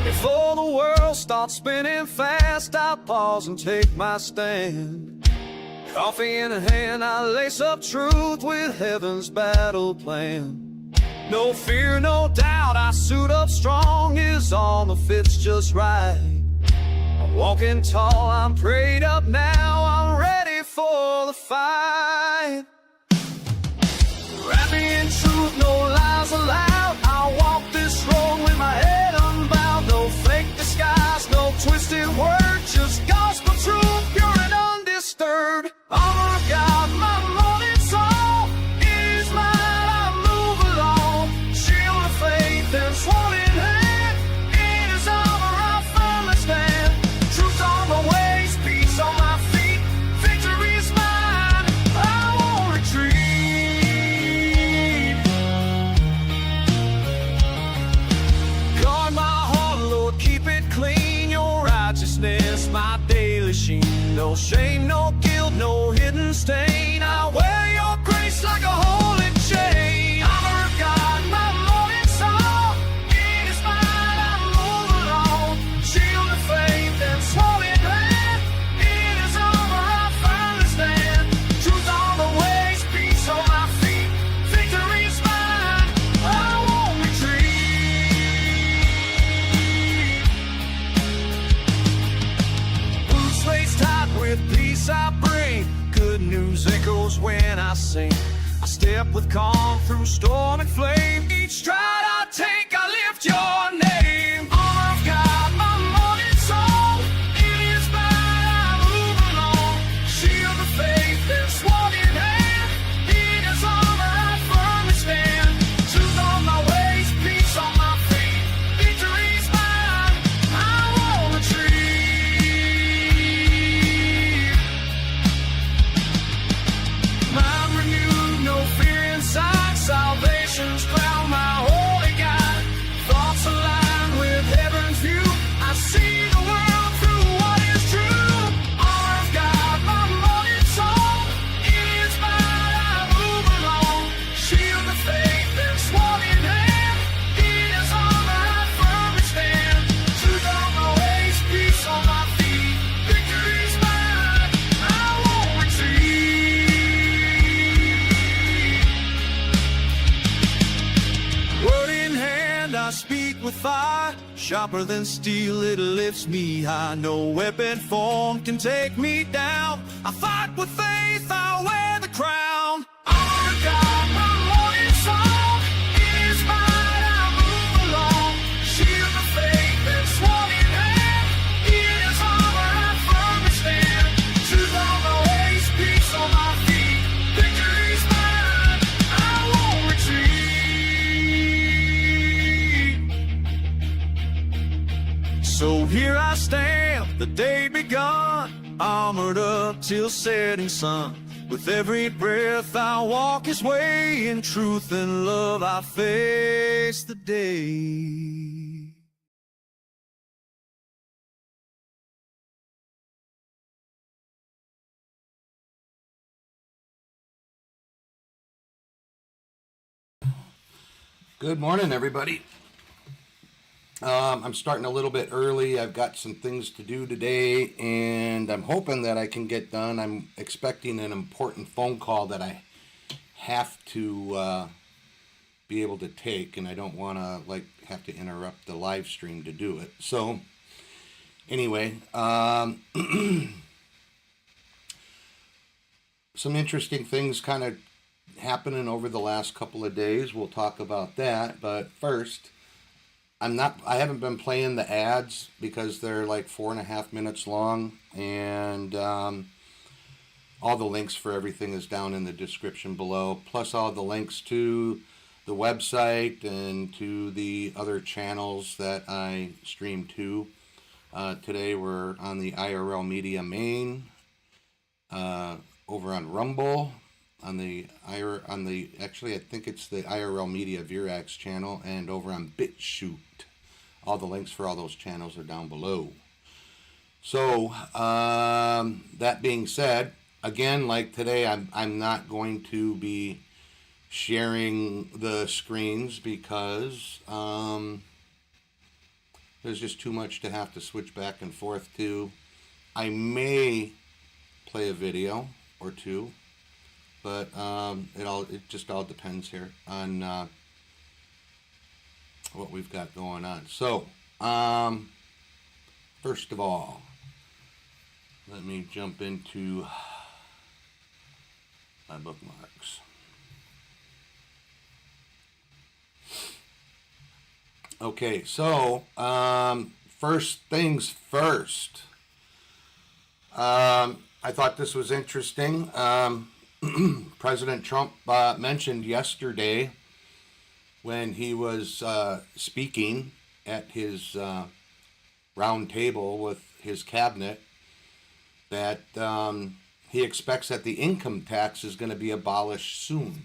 Before the world starts spinning fast, I pause and take my stand. Coffee in hand, I lace up truth with heaven's battle plan. No fear, no doubt, I suit up strong, his armor fits just right. I'm walking tall, I'm prayed up now, I'm ready for the fight. Wrap me in truth, no lies allowed, I'll walk this road with my head unbowed. No fake disguise, no twisted word, just gospel truth, pure and undisturbed. Armor of God, my morning song, is mine, I move along. Shield of faith and sword in hand, in his armor I firmly stand. Truth on my ways, peace on my feet, victory is mine, I won't retreat. Guard my heart, Lord, keep it clean, your righteousness my daily sheen. No shame, no guilt, no hidden stain, I wear your grace like a holy chain. Armor of God, my morning song, it is mine, I move along. Shield of faith and sword in hand, in his armor I firmly stand. Truth on the ways, peace on my feet, victory is mine, I won't retreat. Boots laced tight with peace I bring, good news echoes when I sing. I step with calm through storm and flame, each stride I take I lift your name. Armor of God, my morning song, it is mine, I move along. Shield of faith and sword in hand, in his armor I firmly stand. Truth on my ways, peace on my feet, victory's mine, I won't retreat. Mind renewed, no fear inside, salvation's crown, my holy God. Thoughts aligned with heaven's view, I see the world through what is true. Armor of God, my morning song, it is mine, I move along. Shield of faith and sword in hand, in his armor I firmly stand. Truth on my ways, peace on my feet, victory's mine, I won't retreat. Word in hand, I speak with fire, sharper than steel, it lifts me high. No weapon formed can take me down. I fight with faith, I wear the crown. Armor of God, my morning song, it is mine, I move along. Shield of faith and sword in hand, in his armor I firmly stand. Truth on my ways, peace on my feet, victory's mine, I won't retreat. So here I stand, the day begun, armored up till setting sun. With every breath I walk his way, in truth and love I face the day. Good morning, everybody. I'm starting a little bit early. I've got some things to do today, and I'm hoping that I can get done. I'm expecting an important phone call that I have to be able to take, and I don't want to have to interrupt the live stream to do it. So anyway, some interesting things kind of happening over the last couple of days. We'll talk about that, but first, I haven't been playing the ads because they're like 4.5 minutes long, and all the links for everything is down in the description below, plus all the links to the website and to the other channels that I stream to. Today we're on the IRL Media main, over on Rumble, actually I think it's the IRL Media Virax channel, and over on BitChute. All the links for all those channels are down below. So that being said, again, like today, I'm not going to be sharing the screens because there's just too much to have to switch back and forth to. I may play a video or two, but it just all depends here on what we've got going on. So first of all, let me jump into my bookmarks. Okay, so first things first. I thought this was interesting. President Trump mentioned yesterday when he was speaking at his round table with his cabinet that he expects that the income tax is going to be abolished soon.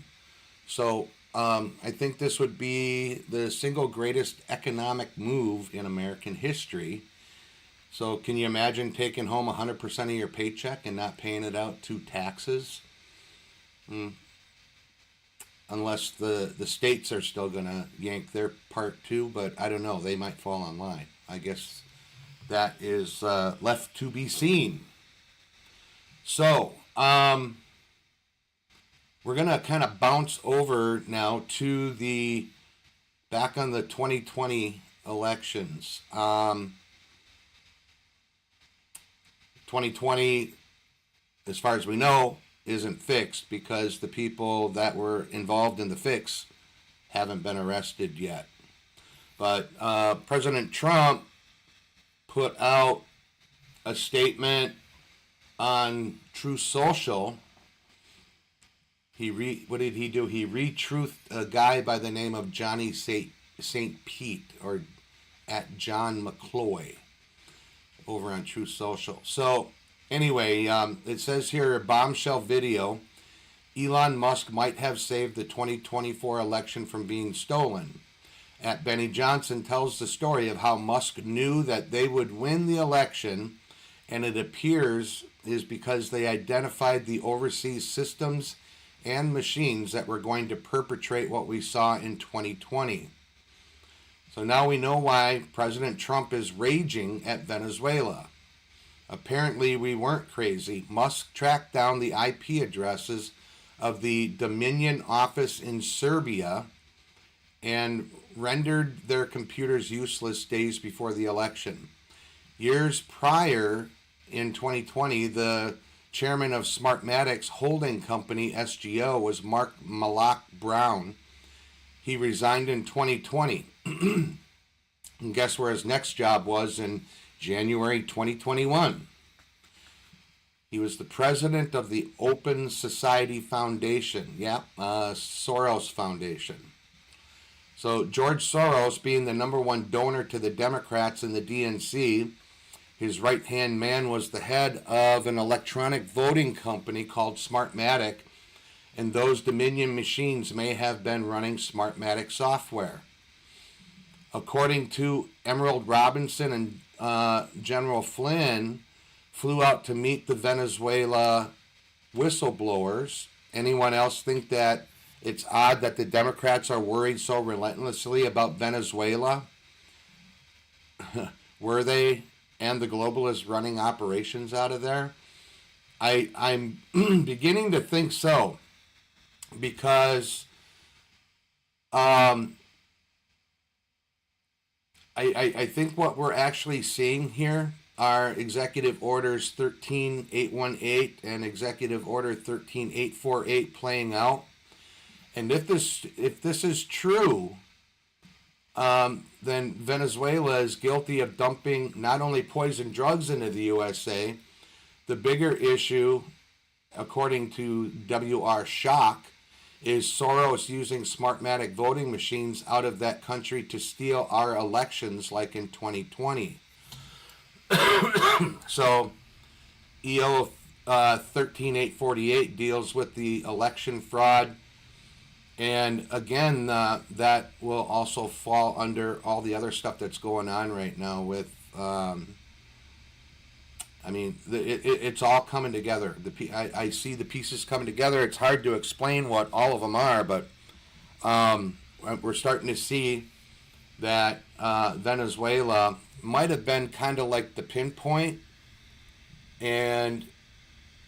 So I think this would be the single greatest economic move in American history. So can you imagine taking home 100% of your paycheck and not paying it out to taxes? Unless the states are still going to yank their part too, but I don't know. They might fall in line. I guess that is left to be seen. So, we're going to kind of bounce over now to back on the 2020 elections. 2020, as far as we know, isn't fixed because the people that were involved in the fix haven't been arrested yet. But President Trump put out a statement on Truth Social. What did he do? He retruthed a guy by the name of Johnny St. Pete, or at John McCloy, over on Truth Social. So anyway, it says here, a bombshell video. Elon Musk might have saved the 2024 election from being stolen. At Benny Johnson tells the story of how Musk knew that they would win the election, and it appears is because they identified the overseas systems and machines that were going to perpetrate what we saw in 2020. So now we know why President Trump is raging at Venezuela. Apparently we weren't crazy. Musk tracked down the IP addresses of the Dominion office in Serbia and rendered their computers useless days before the election. Years prior, in 2020, the chairman of Smartmatic's holding company, SGO, was Mark Malak Brown. He resigned in 2020. And guess where his next job was in January 2021? He was the president of the Open Society Foundation. Soros Foundation. So George Soros, being the number one donor to the Democrats in the DNC, his right-hand man was the head of an electronic voting company called Smartmatic, and those Dominion machines may have been running Smartmatic software. According to Emerald Robinson, and General Flynn flew out to meet the Venezuela whistleblowers. Anyone else think that it's odd that the Democrats are worried so relentlessly about Venezuela? Were they and the globalists running operations out of there? I'm beginning to think so, because I think what we're actually seeing here are Executive Orders 13818 and Executive Order 13848 playing out. And if this is true, then Venezuela is guilty of dumping not only poison drugs into the USA. The bigger issue, according to W.R. Schock, is Soros using Smartmatic voting machines out of that country to steal our elections like in 2020. So EO 13848 deals with the election fraud. And again, that will also fall under all the other stuff that's going on right now with I mean, it's all coming together. I see the pieces coming together. It's hard to explain what all of them are, but we're starting to see that Venezuela might have been kind of like the pinpoint, and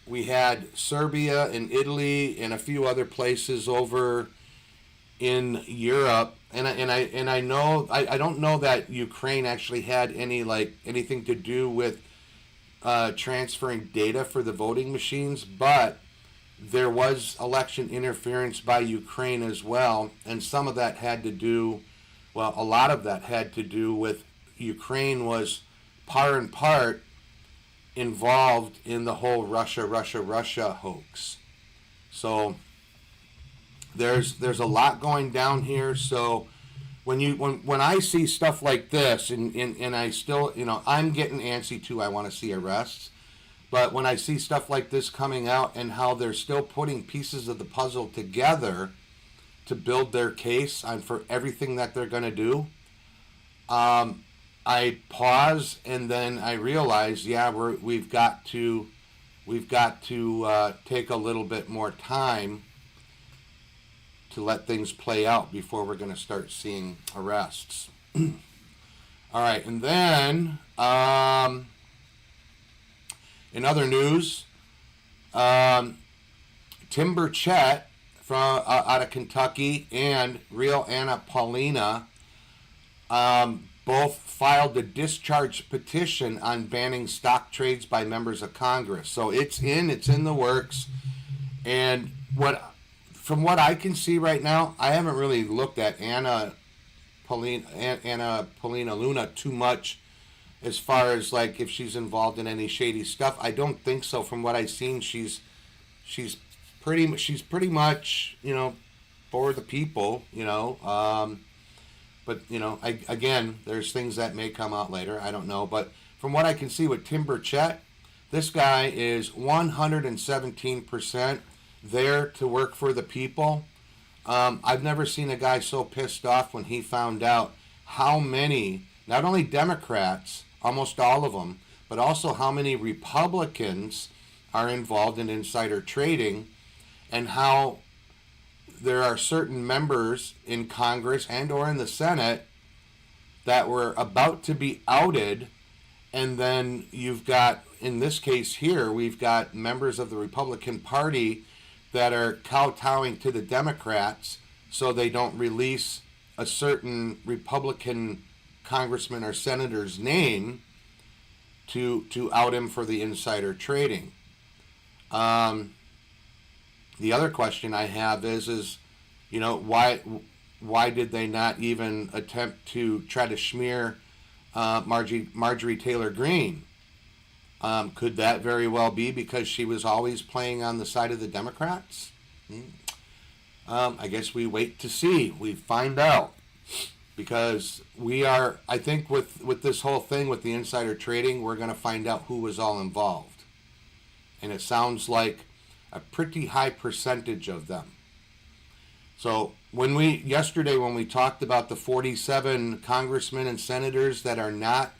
we had Serbia and Italy and a few other places over in Europe, and I know I don't know that Ukraine actually had anything to do with transferring data for the voting machines, but there was election interference by Ukraine as well, and some of that had to do, well, a lot of that had to do with Ukraine was par and part involved in the whole Russia hoax. So there's a lot going down here. So when I see stuff like this, and I still, I'm getting antsy too. I want to see arrests. But when I see stuff like this coming out and how they're still putting pieces of the puzzle together to build their case on for everything that they're going to do, I pause, and then I realize, yeah, we've got to take a little bit more time to let things play out before we're going to start seeing arrests. All right, and then in other news, Tim Burchett from out of Kentucky and Real Anna Paulina both filed a discharge petition on banning stock trades by members of Congress. So it's in the works. And from what I can see right now, I haven't really looked at Anna Paulina Luna too much as far as like if she's involved in any shady stuff. I don't think so. From what I've seen, she's pretty much, for the people, but again, there's things that may come out later. I don't know, but from what I can see with Tim Burchett, this guy is 117% there to work for the people. I've never seen a guy so pissed off when he found out how many, not only Democrats, almost all of them, but also how many Republicans are involved in insider trading, and how there are certain members in Congress and or in the Senate that were about to be outed, and then you've got, in this case here, we've got members of the Republican Party that are kowtowing to the Democrats so they don't release a certain Republican congressman or senator's name to out him for the insider trading. The other question I have is why did they not even attempt to try to smear Marjorie Taylor Greene? Could that very well be because she was always playing on the side of the Democrats? I guess we wait to see. We find out. Because I think with this whole thing with the insider trading, we're going to find out who was all involved. And it sounds like a pretty high percentage of them. So yesterday when we talked about the 47 congressmen and senators that are not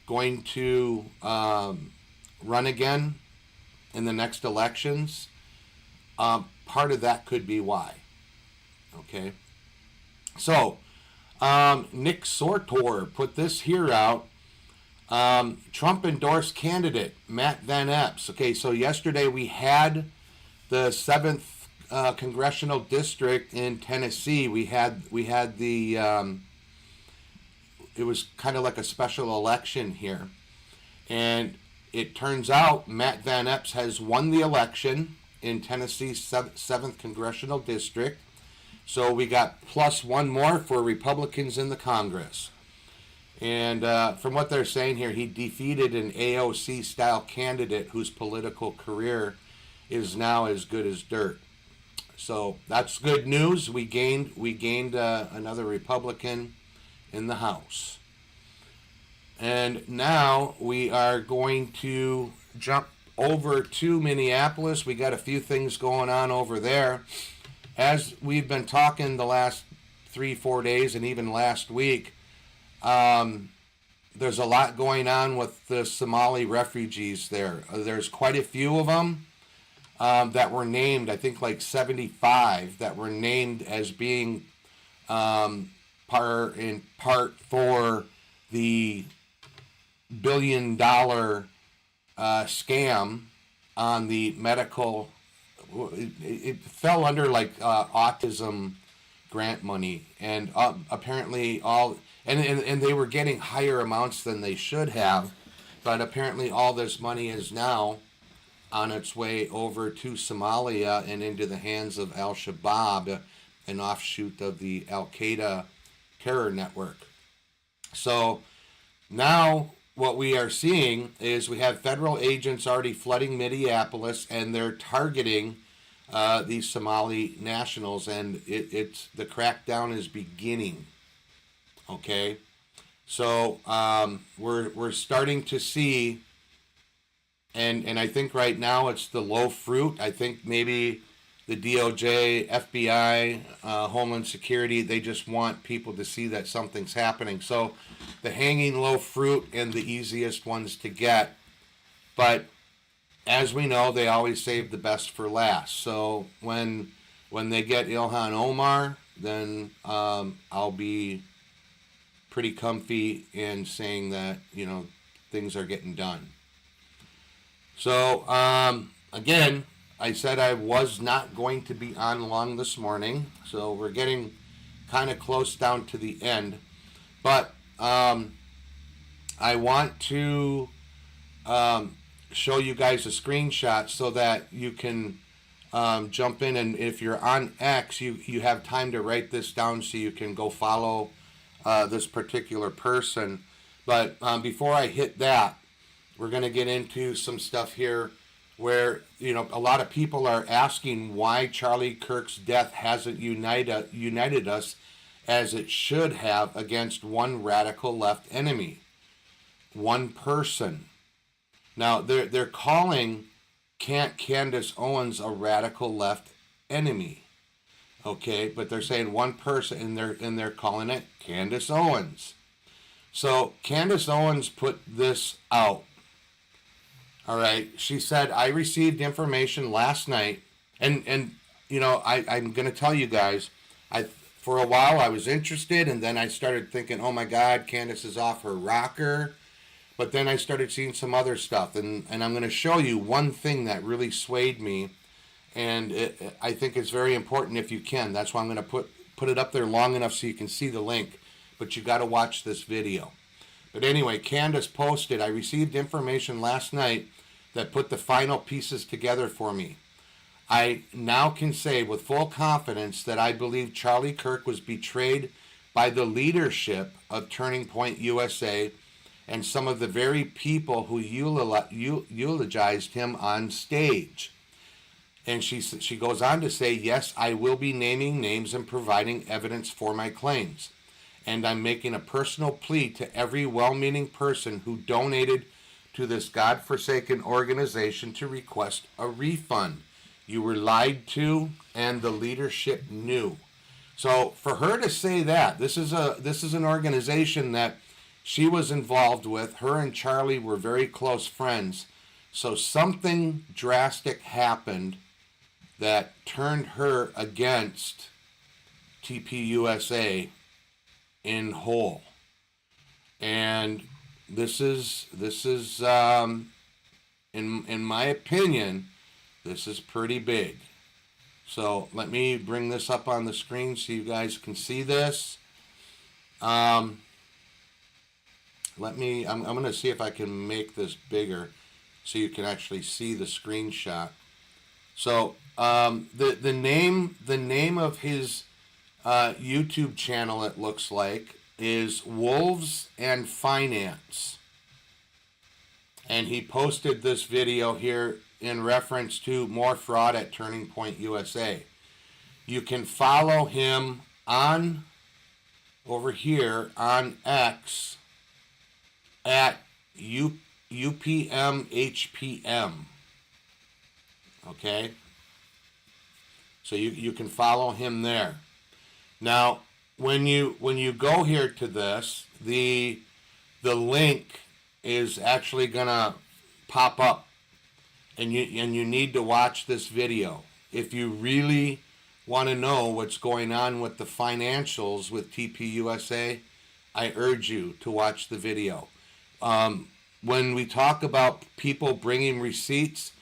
going to run again in the next elections, part of that could be why. Okay. So Nick Sortor put this here out. Trump endorsed candidate Matt Van Epps. Okay, so yesterday we had the 7th congressional district in Tennessee. We had the it was kind of like a special election here, and it turns out Matt Van Epps has won the election in Tennessee's 7th congressional district. So we got plus one more for Republicans in the Congress. And from what they're saying here, he defeated an AOC-style candidate whose political career is now as good as dirt. So that's good news. We gained another Republican in the House. And now we are going to jump over to Minneapolis. We got a few things going on over there. As we've been talking the last 3-4 days and even last week, there's a lot going on with the Somali refugees there. There's quite a few of them that were named, I think like 75, that were named as being in part for the $1 billion scam on the medical. It fell under like autism grant money, and apparently all and they were getting higher amounts than they should have, but apparently all this money is now on its way over to Somalia and into the hands of Al-Shabaab, an offshoot of the Al-Qaeda terror network. So now what we are seeing is we have federal agents already flooding Minneapolis, and they're targeting these Somali nationals, and it's the crackdown is beginning. Okay, so we're starting to see, and I think right now it's the low fruit. I think maybe the DOJ, FBI, Homeland Security, they just want people to see that something's happening. So the hanging low fruit and the easiest ones to get, but as we know, they always save the best for last. So when they get Ilhan Omar, then I'll be pretty comfy in saying that, you know, things are getting done. So again, I said I was not going to be on long this morning, so we're getting kind of close down to the end. But I want to show you guys a screenshot so that you can jump in, and if you're on X, you have time to write this down so you can go follow this particular person. But before I hit that, we're going to get into some stuff here where, you know, a lot of people are asking why Charlie Kirk's death hasn't united us as it should have against one radical left enemy, one person. Now they're calling Candace Owens a radical left enemy, okay? But they're saying one person, and they're calling it Candace Owens. So Candace Owens put this out. All right, she said, I received information last night, and you know, I'm going to tell you guys, for a while I was interested, and then I started thinking, oh my God, Candace is off her rocker. But then I started seeing some other stuff, and I'm going to show you one thing that really swayed me, and I think it's very important if you can. That's why I'm going to put it up there long enough so you can see the link, but you got to watch this video. But anyway, Candace posted, I received information last night that put the final pieces together for me. I now can say with full confidence that I believe Charlie Kirk was betrayed by the leadership of Turning Point USA and some of the very people who eulogized him on stage. And she goes on to say, yes, I will be naming names and providing evidence for my claims. And I'm making a personal plea to every well-meaning person who donated to this godforsaken organization to request a refund. You were lied to, and the leadership knew. So for her to say that, this is an organization that she was involved with. Her and Charlie were very close friends. So something drastic happened that turned her against TPUSA in whole. And this is in my opinion, this is pretty big. So let me bring this up on the screen so you guys can see this. I'm going to see if I can make this bigger so you can actually see the screenshot. So the name of his YouTube channel, it looks like, is Wolves and Finance. And he posted this video here in reference to more fraud at Turning Point USA. You can follow him on over here on X at UPMHPM. Okay? So you can follow him there. Now, when you go here to this, the the link is actually gonna pop up, and you need to watch this video if you really want to know what's going on with the financials with TPUSA. I urge you to watch the video. When we talk about people bringing receipts,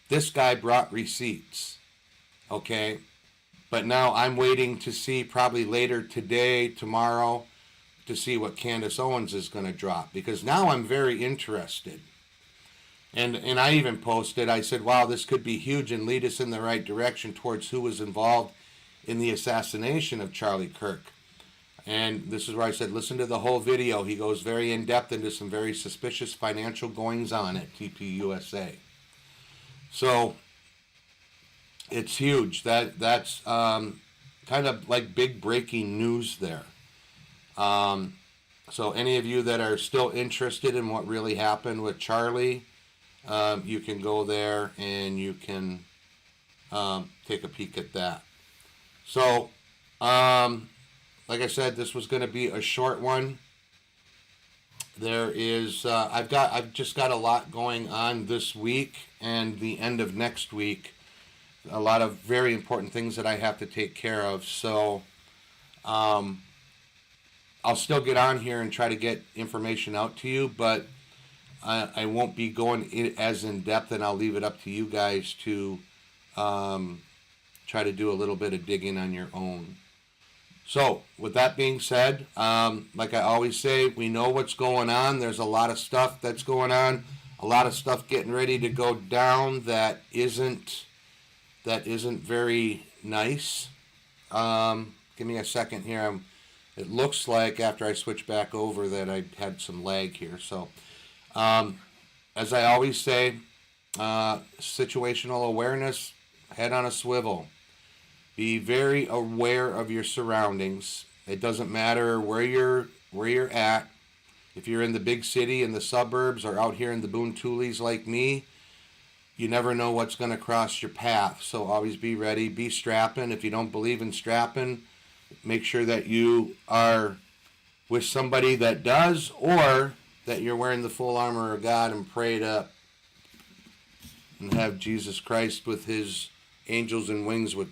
this guy brought receipts, okay? But now I'm waiting to see, probably later today, tomorrow, to see what Candace Owens is going to drop, because now I'm very interested. And I even posted, I said, wow, this could be huge and lead us in the right direction towards who was involved in the assassination of Charlie Kirk. And this is where I said, listen to the whole video. He goes very in-depth into some very suspicious financial goings-on at TPUSA. So it's huge. That's kind of like big breaking news there. So any of you that are still interested in what really happened with Charlie, you can go there and you can take a peek at that. So, like I said, this was going to be a short one. There is, I've just got a lot going on this week and the end of next week. A lot of very important things that I have to take care of. So, I'll still get on here and try to get information out to you, but I won't be going as in depth, and I'll leave it up to you guys to try to do a little bit of digging on your own. So, with that being said, like I always say, we know what's going on. There's a lot of stuff that's going on, a lot of stuff getting ready to go down that isn't very nice. Give me a second here. It looks like after I switch back over that I had some lag here. So, as I always say, situational awareness, head on a swivel. Be very aware of your surroundings. It doesn't matter where you're at. If you're in the big city, in the suburbs, or out here in the Boontoolies like me, you never know what's going to cross your path. So always be ready. Be strapping. If you don't believe in strapping, make sure that you are with somebody that does, or that you're wearing the full armor of God and prayed up and have Jesus Christ with his angels and wings, with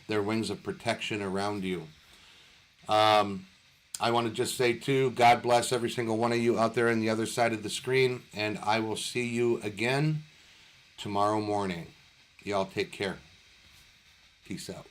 their wings of protection around you. I want to just say too, God bless every single one of you out there on the other side of the screen, and I will see you again tomorrow morning. Y'all take care. Peace out.